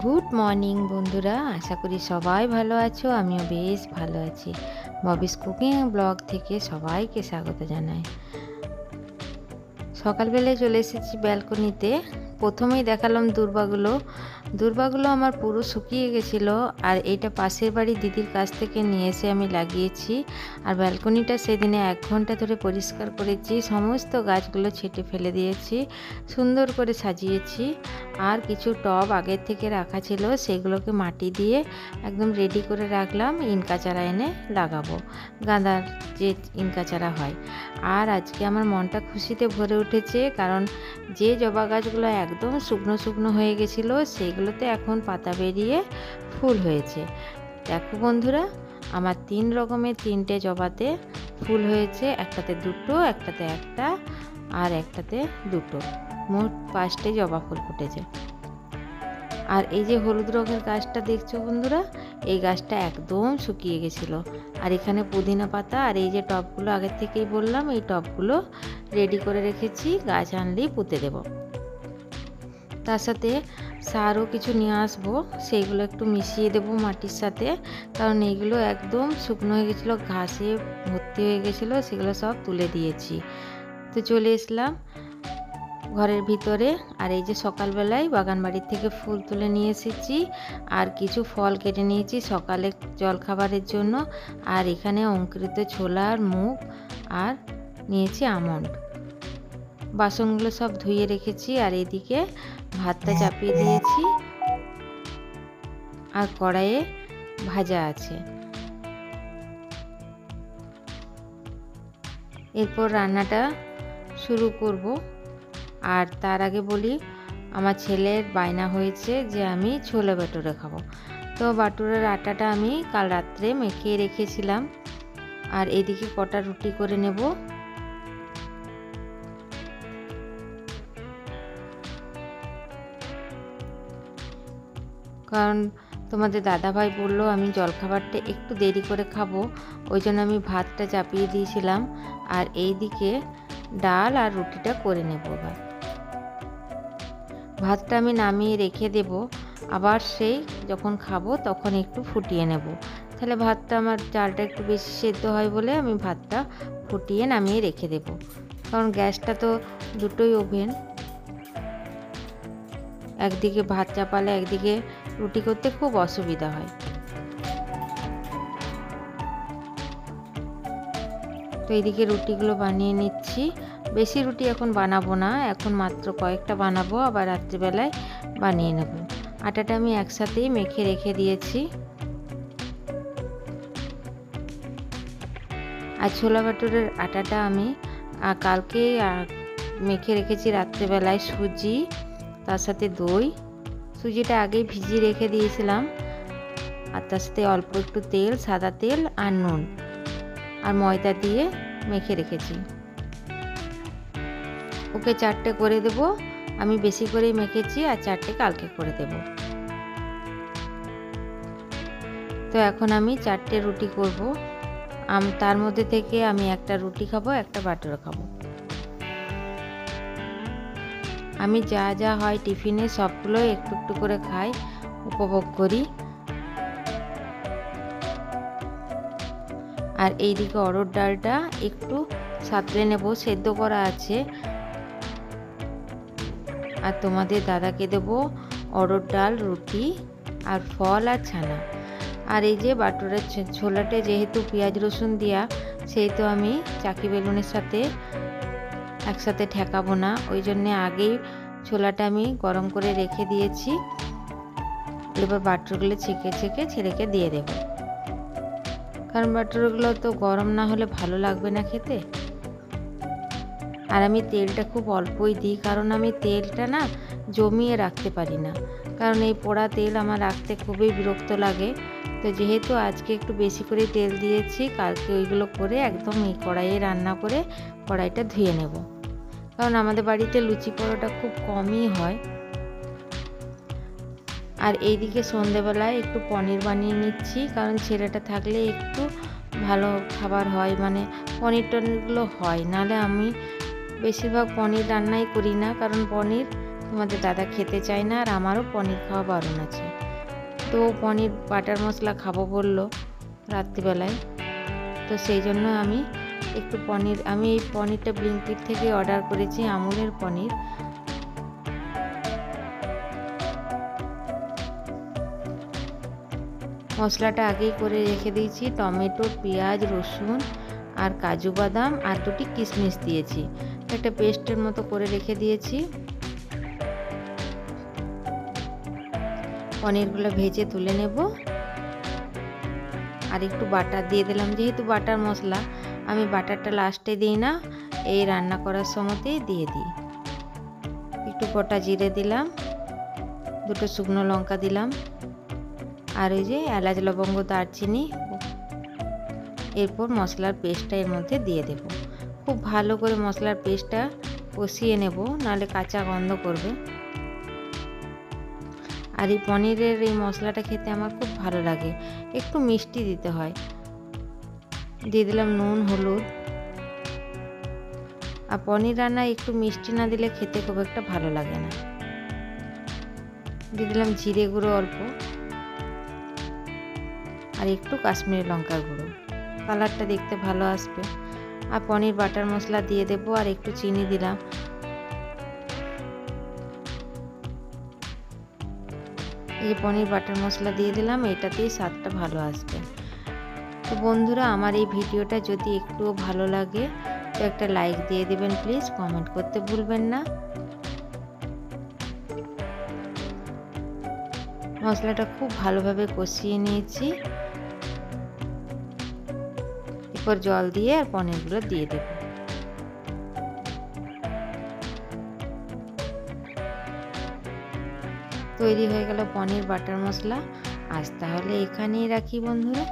Good morning বন্ধুরা, আশা করি সবাই ভালো আছো। আমিও বেশ ভালো আছি। ববিস কুকিং ব্লগ থেকে সবাইকে স্বাগত জানাই। সকালবেলায় চলে এসেছি ব্যালকনিতে। প্রথমেই দেখালাম দূর্বাগুলো আমার পুরো শুকিয়ে গেছিলো, আর এইটা পাশের বাড়ি দিদির কাছ থেকে নিয়ে এসে আমি লাগিয়েছি। আর ব্যালকনিটা সেদিনে 1 ঘন্টা ধরে পরিষ্কার করেছি, সমস্ত গাছগুলো ছেঁটে ফেলে দিয়েছি, সুন্দর করে সাজিয়েছি। আর কিছু টব আগের থেকে রাখা ছিল, সেগুলোকে মাটি দিয়ে একদম রেডি করে রাখলাম। ইনকা চারা এনে লাগাবো, গাঁদার যে ইনকা চারা হয়। আর আজকে আমার মনটা খুশিতে ভরে উঠেছে, কারণ যে জবা গাছগুলো একদম শুকনো শুকনো হয়ে গেছিলো, সেইগুলোতে এখন পাতা বেরিয়ে ফুল হয়েছে। দেখো বন্ধুরা, আমার 3 রকমের 3টে জবাতে ফুল হয়েছে। একটাতে 2টো, একটাতে 1টা, আর একটাতে 2টো, মোট 5টে জবা ফুল ফুটেছে। আর এই যে হলুদ রঙের গাছটা দেখছো বন্ধুরা, এই গাছটা একদম শুকিয়ে গেছিলো। আর এখানে পুদিনা পাতা, আর এই যে টবগুলো আগের থেকেই বললাম, এই টবগুলো রেডি করে রেখেছি, গাছ আনলেই পুঁতে দেব। তার সাথে সারও কিছু নিয়ে আসবো, সেইগুলো একটু মিশিয়ে দেবো মাটির সাথে, কারণ এইগুলো একদম শুকনো হয়ে গেছিলো, ঘাসে ভর্তি হয়ে গেছিলো, সেগুলো সব তুলে দিয়েছি। তো চলে এসলাম ঘরের ভিতরে। আর এই যে সকালবেলায় বাগান বাড়ির থেকে ফুল তুলে নিয়ে এসেছি, আর কিছু ফল কেটে নিয়েছি সকালে জলখাবারের জন্য। আর এখানে অঙ্কুরিত ছোলার মুগ, আর নিয়েছি আমন্ড। বাসনগুলো সব ধুয়ে রেখেছি, আর এদিকে ভাতটা চাপিয়ে দিয়েছি, আর কড়াইয়ে ভাজা আছে। এরপর রান্নাটা শুরু করব। আর তার আগে বলি, আমার ছেলের বায়না হয়েছে যে আমি ছোলে বাটুরে খাবো। তো বাটুরের আটাটা আমি কাল রাত্রে মেখে রেখেছিলাম। আর এদিকে কটা রুটি করে নেব। কারণ তোমাদের দাদাভাই বললো আমি জলখাবারটা একটু দেরি করে খাবো, ওই জন্য আমি ভাতটা চাপিয়ে দিয়েছিলাম। আর এইদিকে ডাল আর রুটিটা করে নেব। এবার ভাতটা আমি নামিয়ে রেখে দেব, আবার সেই যখন খাবো তখন একটু ফুটিয়ে নেব। তাহলে ভাতটা আমার চালটা একটু বেশি সেদ্ধ হয় বলে আমি ভাতটা ফুটিয়ে নামিয়ে রেখে দেব। কারণ গ্যাসটা তো দুটোই ওভেন, একদিকে ভাত চাপালে একদিকে রুটি করতে খুব অসুবিধা হয়। তো এইদিকে রুটিগুলো বানিয়ে নিচ্ছি। বেশি রুটি এখন বানাবো না, এখন মাত্র কয়েকটা বানাবো, আবার রাত্রিবেলায় বানিয়ে নেব। আটাটা আমি একসাথেই মেখে রেখে দিয়েছি। আর ছোলা বাটুরের আটাটা আমি কালকে মেখে রেখেছি রাত্রিবেলায়। সুজি, তার সাথে দই, সুজিটা আগেই ভিজিয়ে রেখে দিয়েছিলাম, আর তার সাথে অল্প একটু তেল, সাদা তেল আর নুন আর ময়দা দিয়ে মেখে রেখেছি। ওকে 4টে করে দেব, আমি বেশি করেই মেখেছি, আর 4টে কালকে করে দেব। তো এখন আমি 4টে রুটি করব। তার মধ্যে থেকে আমি একটা রুটি খাবো, একটা বাটুরা খাবো। আমি যা যা হয় টিফিনে সবগুলো একটু একটু করে খাই, উপভোগ করি। আর এইদিকে অরহর ডালটা একটু সাঁতলে নেব, সেদ্ধ করা আছে। আর তোমাদের দাদাকে দেব অরহর ডাল, রুটি আর ফল আর ছানা। আর এই যে বাটুরের ছোলাটে যেহেতু পেঁয়াজ রসুন দেওয়া, সেহেতু আমি চাকি বেলুনের সাথে একসাথে ঠেকাবো না, ওই জন্যে আগেই ছোলাটা আমি গরম করে রেখে দিয়েছি। এবার বাটুরগুলো ছেঁকে ছেঁকে ছেলেকে দিয়ে দেব, কারণ বাটুরগুলো তো গরম না হলে ভালো লাগবে না খেতে। আর আমি তেলটা খুব অল্পই দিই, কারণ আমি তেলটা না জমিয়ে রাখতে পারি না, কারণ এই পোড়া তেল আমার রাখতে খুবই বিরক্ত লাগে। তো যেহেতু আজকে একটু বেশি করে তেল দিয়েছি, কালকে ওইগুলো করে একদম এই কড়াইয়ে রান্না করে কড়াইটা ধুয়ে নেব, কারণ আমাদের বাড়িতে লুচি পরোটা খুব কমই হয়। আর এইদিকে সন্ধেবেলায় একটু পনির বানিয়ে নিচ্ছি, কারণ ছেলেটা থাকলে একটু ভালো খাবার হয়, মানে পনির টনিরগুলো হয়। নাহলে আমি বেশিরভাগ পনির রান্নাই করি না, কারণ পনির তোমাদের দাদা খেতে চায় না, আর আমারও পনির খাওয়া বারণ আছে। তো পনির বাটার মশলা খাবো বললো রাত্রিবেলায়, তো সেই জন্য আমি একটু এই পনিরটা ব্লিঙ্কিট থেকে অর্ডার করেছি, আমুলের পনির। মশলাটা আগেই করে রেখে দিয়েছি, টমেটো, পেঁয়াজ, রসুন আর কাজু বাদাম আর 2টি কিশমিশ দিয়েছি, একটা পেস্টের মতো করে রেখে দিয়েছি। পনিরগুলো ভেজে তুলে নেব। আর একটু বাটার দিয়ে দিলাম, যেহেতু বাটার মশলা, আমি বাটারটা লাস্টে দিই না, এই রান্না করার সময়তেই দিয়ে দিই। একটু গোটা জিরে দিলাম, 2টো শুকনো লঙ্কা দিলাম, আর ওই যে এলাচ, লবঙ্গ, দারচিনি। এরপর মশলার পেস্টটা এর মধ্যে দিয়ে দেব। খুব ভালো করে মশলার পেস্টটা কষিয়ে নেব, নাহলে কাঁচা গন্ধ করবে। আর এই পনিরের এই মশলাটা খেতে আমার খুব ভালো লাগে, একটু মিষ্টি দিতে হয়। দিয়ে দিলাম নুন, হলুদ। আর পনির রান্নায় একটু মিষ্টি না দিলে খেতে খুব একটা ভালো লাগে না। দিয়ে দিলাম জিরে গুঁড়ো অল্প, আর একটু কাশ্মীরি লঙ্কার গুঁড়ো, কালারটা দেখতে ভালো আসবে। আর পনির বাটার মশলা দিয়ে দেব, আর একটু চিনি দিলাম। এই পনির বাটার মশলা দিয়ে দিলাম, এটাতেই স্বাদটা ভালো আসবে। তো বন্ধুরা, আমার এই ভিডিওটা যদি একটুও ভালো লাগে তো একটা লাইক দিয়ে দেবেন প্লিজ, কমেন্ট করতে ভুলবেন না। মশলাটা খুব ভালোভাবে কষিয়ে নিয়েছি, এরপর জল দিয়ে আর পনিরগুলো দিয়ে দেব। তৈরি হয়ে গেল পনির বাটার মশলা। আজ তাহলে এখানেই রাখি বন্ধুরা।